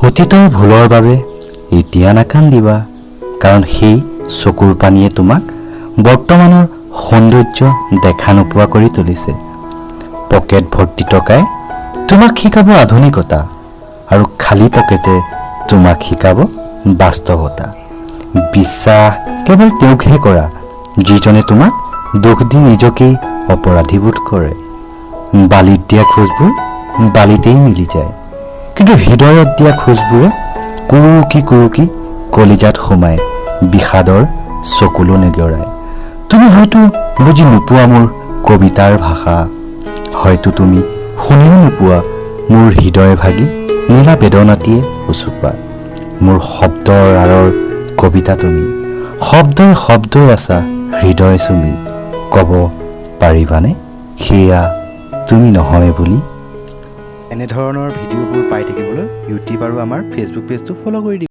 অতীতৰ ভুলৰ বাবে এতিয়া নাকান্দিবা, কাৰণ সেই চকুৰ পানীয়ে তোমাক বৰ্তমানৰ সৌন্দৰ্য দেখা নোপোৱা কৰি তুলিছে। পকেট ভৰ্তি টকাই তোমাক শিকাব আধুনিকতা, আৰু খালী পকেটে তোমাক শিকাব বাস্তৱতা। বিশ্বাস কেৱল তেওঁকহে কৰা যিজনে তোমাক দোষ দি নিজকেই অপৰাধীবোধ কৰে। বালিত দিয়া খোজবোৰ বালিতেই মিলি যায়, কিন্তু হৃদয়ত দিয়া খোজবোৰে কুৰুকি কুৰুকি কলিজাত সোমাই বিষাদৰ চকুলো নেগৰায়। তুমি হয়তো বুজি নোপোৱা মোৰ কবিতাৰ ভাষা, হয়তো তুমি শুনিও নোপোৱা মোৰ হৃদয় ভাগি নীলা বেদনাটিয়ে উচুপা। মোৰ শব্দৰ আঁৰৰ কবিতা তুমি, শব্দই শব্দই আছা হৃদয় চুমি। ক'ব পাৰিবানে সেয়া তুমি নহয় বুলি? এনেধৰণৰ ভিডিঅ'বোৰ পাই থাকিবলৈ ইউটিউব আৰু আমাৰ ফেচবুক পেজটো ফ'ল' কৰি দিবা।